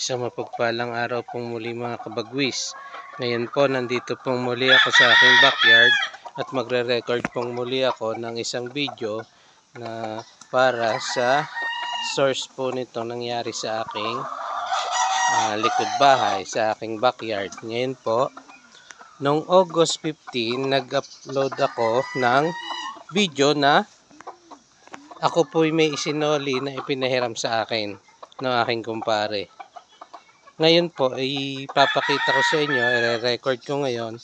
Isang mapagpalang araw pong muli mga kabagwis. Ngayon po nandito pong muli ako sa aking backyard at magre-record pong muli ako ng isang video na para sa source po nito nangyari sa aking likod bahay, sa aking backyard. Ngayon po, noong August 15, nag-upload ako ng video na ako po'y may isinoli na ipinahiram sa akin ng aking kumpare. Ngayon po, ipapakita ko sa inyo, i-record ko ngayon,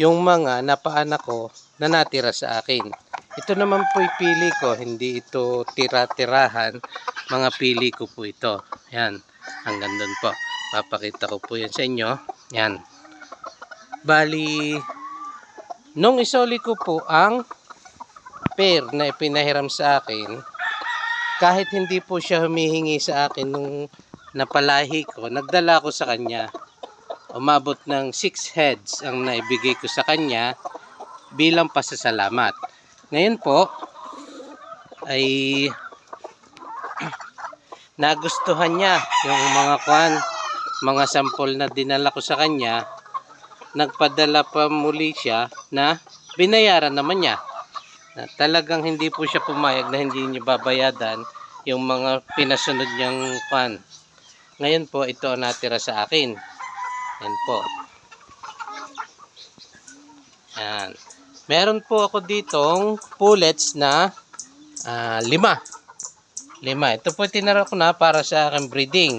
yung mga napaanak ko na natira sa akin. Ito naman po pili ko, hindi ito tira-tirahan, mga pili ko po ito. Yan, hanggang doon po. Papakita ko po yan sa inyo. Yan. Bali, nung isoli ko po ang pair na ipinahiram sa akin, kahit hindi po siya humihingi sa akin nung napalahi ko, nagdala ko sa kanya. Umabot ng 6 heads ang naibigay ko sa kanya bilang pasasalamat. Ngayon po ay nagustuhan niya yung mga sample na dinala ko sa kanya. Nagpadala pa muli siya na binayaran naman niya. Na talagang hindi po siya pumayag na hindi niya babayadan yung mga pinasunod niyang Ngayon po, ito ang natira sa akin. Yan po. Yan. Meron po ako ditong pullets na 5. Ito po tinara ko na para sa aking breeding.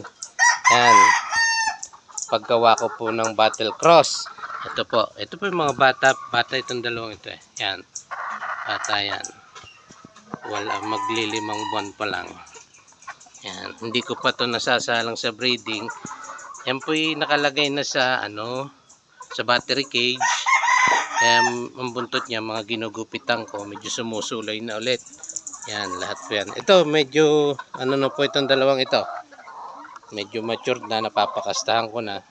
Yan. Paggawa ko po ng battle cross. Ito po. Ito po yung mga bata. Bata itong dalawang ito eh. Yan. Bata yan. Wala, maglilimang buwan pa lang. Yan, hindi ko pa to nasasalang sa breeding. Yan po yung nakalagay na sa sa battery cage. Ang buntot niya mga ginugupitan ko, medyo sumusulay na ulit. Yan, lahat po yan. Ito medyo na po itong dalawang ito. Medyo matured na, napapakastahan ko na.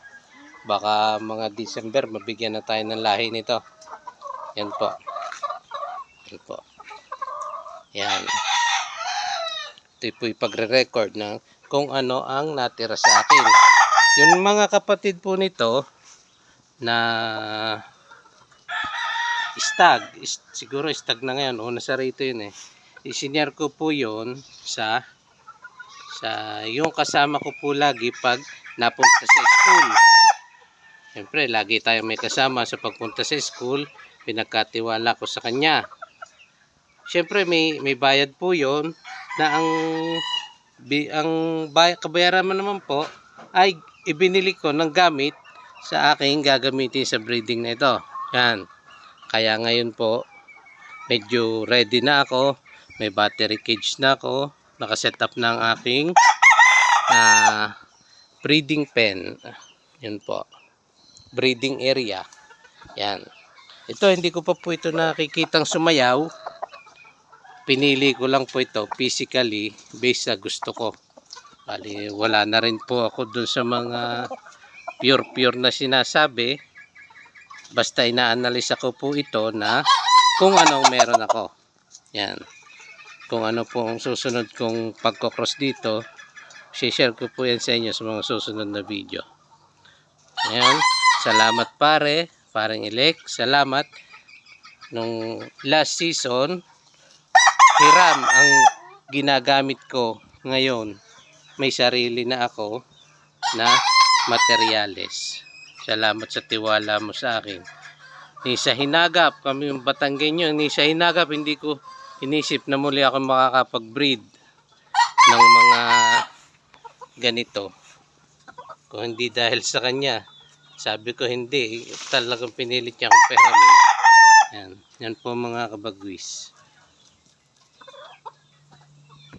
Baka mga December mabigyan na tayo ng lahi nito. Yan po. Yan po. Yan. Ito po yung pagre-record ng kung ano ang natira sa akin. Yung mga kapatid po nito na siguro stag na ngayon o nasa rito yun eh. Isinyar ko po yun sa yung kasama ko po lagi pag napunta sa school. Siyempre lagi tayo may kasama sa pagpunta sa school, pinagkatiwala ko sa kanya. Siyempre may bayad po yun na ang kabayaran naman po ay ibinili ko ng gamit sa aking gagamitin sa breeding na ito. Yan. Kaya ngayon po medyo ready na ako. May battery cage na ako. Nakaset up na ang aking breeding pen. Yan po. Breeding area. Yan. Ito hindi ko pa po ito nakikitang sumayaw. Pinili ko lang po ito physically based sa gusto ko. Bali, wala na rin po ako dun sa mga pure na sinasabi. Basta ina-analyze ko po ito na kung anong meron ako. Yan. Kung ano po ang susunod kong pagkocross dito, share ko po yan sa inyo sa mga susunod na video. Ayan. Salamat pareng Elec. Salamat. Nung last season, hiram ang ginagamit ko ngayon. May sarili na ako na materyales. Salamat sa tiwala mo sa akin. Ni sa hinagap, kami yung Batanggenyo, ni sa hinagap hindi ko inisip na muli ako makakapag-breed ng mga ganito. Kung hindi dahil sa kanya, sabi ko hindi, talagang pinilit niya akong pehramin. Yan po mga kabagwis.